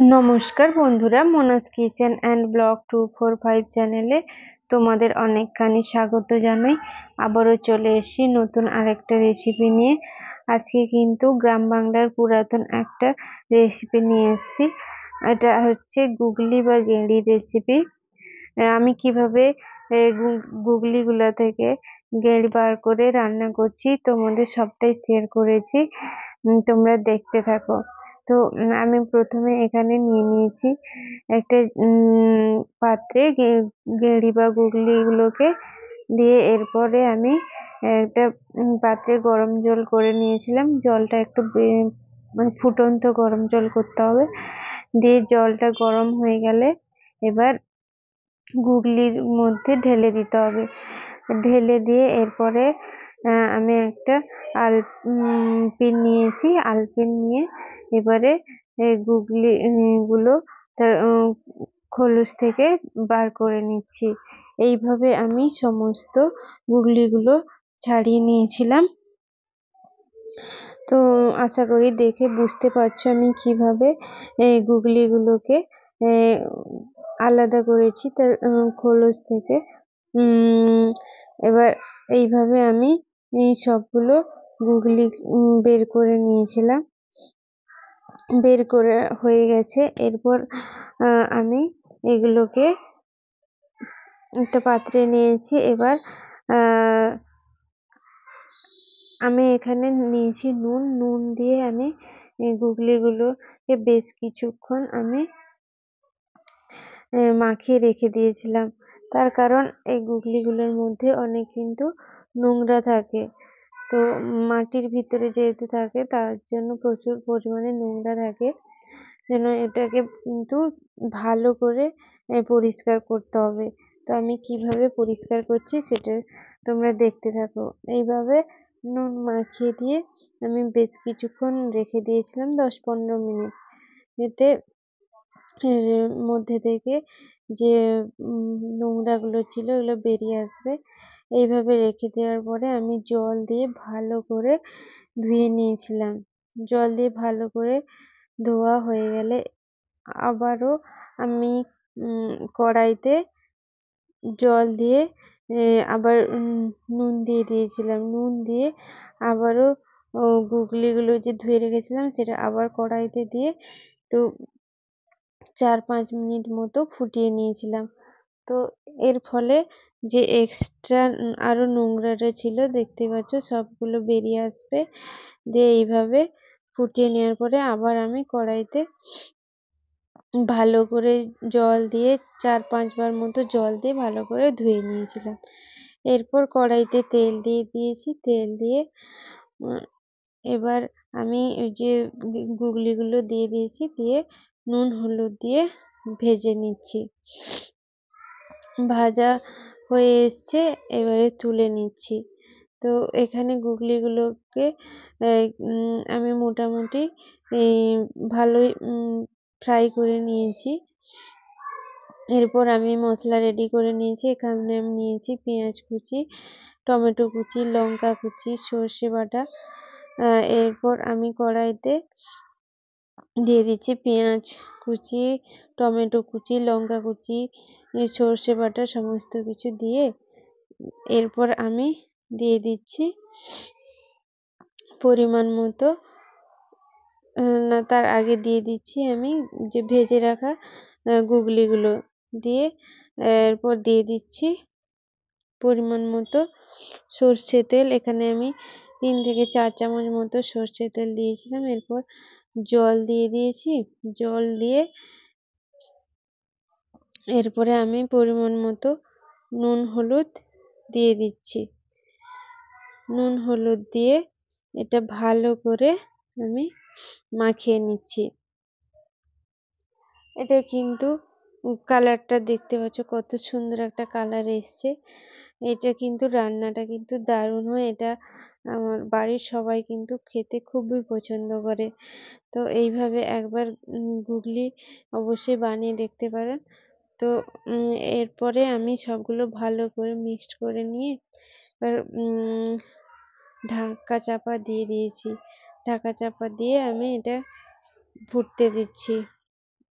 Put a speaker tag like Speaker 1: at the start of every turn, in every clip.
Speaker 1: নমস্কার বন্ধুরা, Monas kitchen and blog 245 চ্যানেলে তোমাদের অনেকখানি স্বাগত জানাই। আবারও চলে এসেছি নতুন আরেকটা রেসিপি নিয়ে। আজকে কিন্তু গ্রাম বাংলার পুরাতন একটা রেসিপি নিয়ে এসেছি। এটা হচ্ছে গুগলি বা গেঁড়ি রেসিপি। আমি কিভাবে গুগলিগুলো থেকে গেঁড়ি বার করে রান্না করছি তোমাদের সবটাই শেয়ার করেছি। তোমরা দেখতে থাকো। তো আমি প্রথমে এখানে নিয়ে নিয়েছি একটা পাত্রে গেঁড়ি বা গুগলি গুলোকে দিয়ে, এরপরে আমি একটা পাত্রে গরম জল করে নিয়েছিলাম। জলটা একটু মানে ফুটন্ত গরম জল করতে হবে। দিয়ে জলটা গরম হয়ে গেলে এবার গুগলির মধ্যে ঢেলে দিতে হবে। ঢেলে দিয়ে এরপরে আমি একটা আলপিন নিয়েছি। আলপিন নিয়ে এবারে গুগলি গুলো তার খোলস থেকে বার করে নিচ্ছি। এইভাবে আমি সমস্ত গুগলিগুলো ছাড়িয়ে নিয়েছিলাম। তো আশা করি দেখে বুঝতে পারছো আমি কিভাবে গুগলিগুলোকে আলাদা করেছি তার খোলস থেকে। এবার এইভাবে আমি সবগুলো গুগলি বের করে নিয়েছিলাম। বের করে হয়ে গেছে। এরপর আমি এগুলোকে একটা পাত্রে নিয়েছি। এবার আমি এখানে নিয়েছি নুন দিয়ে আমি গুগলিগুলোকে বেশ কিছুক্ষণ আমি মাখিয়ে রেখে দিয়েছিলাম। তার কারণ এই গুগলিগুলোর মধ্যে অনেক কিন্তু নোংরা থাকে। তো মাটির ভিতরে যেহেতু থাকে তার জন্য প্রচুর পরিমাণে নোংরা থাকে, যেন এটাকে কিন্তু ভালো করে পরিষ্কার করতে হবে। তো আমি কিভাবে পরিষ্কার করছি সেটা তোমরা দেখতে থাকো। এইভাবে নুন মাখিয়ে দিয়ে আমি বেশ কিছুক্ষণ রেখে দিয়েছিলাম, 10-15 মিনিট। এতে মধ্যে থেকে যে নোংরাগুলো ছিল ওগুলো বেরিয়ে আসবে। এইভাবে রেখে দেওয়ার পরে আমি জল দিয়ে ভালো করে ধুয়ে নিয়েছিলাম। জল দিয়ে ভালো করে ধোয়া হয়ে গেলে আবারও আমি কড়াইতে জল দিয়ে আবার নুন দিয়ে দিয়েছিলাম। নুন দিয়ে আবারও গুগলিগুলো যে ধুয়ে রেখেছিলাম সেটা আবার কড়াইতে দিয়ে একটু 4-5 মিনিট মতো ফুটিয়ে নিয়েছিলাম। তো এর ফলে যে এক্সট্রা আরো নোংরাটা ছিল দেখতে পাচ্ছ সবগুলো বেরিয়ে আসবে। দিয়ে এইভাবে ফুটিয়ে নেওয়ার পরে আবার আমি কড়াইতে ভালো করে জল দিয়ে 4-5 বার মতো জল দিয়ে ভালো করে ধুয়ে নিয়েছিলাম। এরপর কড়াইতে তেল দিয়ে দিয়েছি। তেল দিয়ে এবার আমি ওই যে গুগলিগুলো দিয়ে দিয়েছি, দিয়ে নুন হলুদ দিয়ে ভেজে নিচ্ছি। ভাজা হয়ে এসছে, এবারে তুলে নিচ্ছি। তো এখানে গুগলিগুলোকে আমি মোটামুটি ভালোই ফ্রাই করে নিয়েছি। এরপর আমি মশলা রেডি করে নিয়েছি। এখানে আমি নিয়েছি পেঁয়াজ কুচি, টমেটো কুচি, লঙ্কা কুচি, সর্ষে বাটা। এরপর আমি কড়াইতে দিয়ে দিচ্ছি পেঁয়াজ কুচি, টমেটো কুচি, লঙ্কা কুচি, সর্ষে বাটা সমস্ত কিছু দিয়ে এরপর আমি দিয়ে দিচ্ছি পরিমাণ মতো, না তার আগে দিয়ে দিচ্ছি আমি যে ভেজে রাখা গুগলিগুলো দিয়ে, এরপর দিয়ে দিচ্ছি পরিমাণ মতো সর্ষে তেল। এখানে আমি 3-4 চামচ মতো সর্ষে তেল দিয়েছিলাম। এরপর জল দিয়ে দিয়েছি। জল দিয়ে এরপরে আমি পরিমাণ মতো নুন হলুদ দিয়ে দিচ্ছি। নুন হলুদ দিয়ে এটা ভালো করে আমি মাখিয়ে নিচ্ছি। এটা কিন্তু কালারটা দেখতে পাচ্ছ কত সুন্দর একটা কালার এসছে। এটা কিন্তু রান্নাটা কিন্তু দারুণ হয়। এটা আমার বাড়ির সবাই কিন্তু খেতে খুবই পছন্দ করে। তো এইভাবে একবার গুগলি অবশ্যই বানিয়ে দেখতে পারেন। তো এরপরে আমি সবগুলো ভালো করে মিক্সড করে নিয়ে এবার ঢাকা চাপা দিয়ে দিয়েছি। ঢাকা চাপা দিয়ে আমি এটা ফুটতে দিচ্ছি।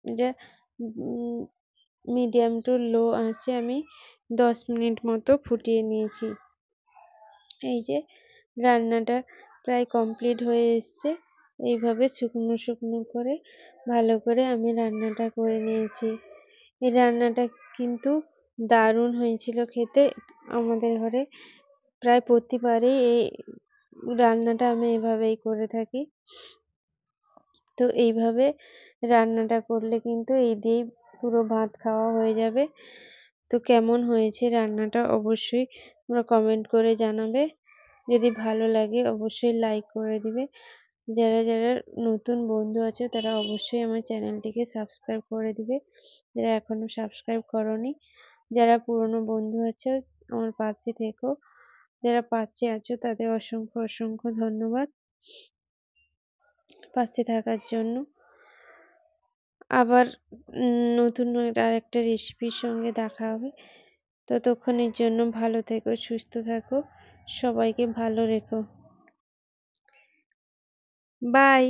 Speaker 1: যা মিডিয়াম টু লো আঁচে আমি 10 মিনিট মতো ফুটিয়ে নিয়েছি। এই যে রান্নাটা প্রায় কমপ্লিট হয়ে এসছে। এইভাবে শুকনো শুকনো করে ভালো করে আমি রান্নাটা করে নিয়েছি। এই রান্নাটা কিন্তু দারুণ হয়েছিল খেতে। আমাদের ঘরে প্রায় প্রতিবারেই এই রান্নাটা আমি এভাবেই করে থাকি। তো এইভাবে রান্নাটা করলে কিন্তু এই দিয়েই পুরো ভাত খাওয়া হয়ে যাবে। তো কেমন হয়েছে রান্নাটা অবশ্যই তোমরা কমেন্ট করে জানাবে। যদি ভালো লাগে অবশ্যই লাইক করে দিবে। যারা যারা নতুন বন্ধু আছো তারা অবশ্যই আমার চ্যানেলটিকে সাবস্ক্রাইব করে দিবে, যারা এখনো সাবস্ক্রাইব করোনি। যারা পুরনো বন্ধু আছো আমার পাশে থেকো, যারা পাশে আছো তাদের অসংখ্য অসংখ্য ধন্যবাদ পাশে থাকার জন্য। আবার নতুন আরেকটা রেসিপির সঙ্গে দেখা হবে। ততক্ষণের জন্য ভালো থেকো, সুস্থ থাকো, সবাইকে ভালো রেখো। বাই।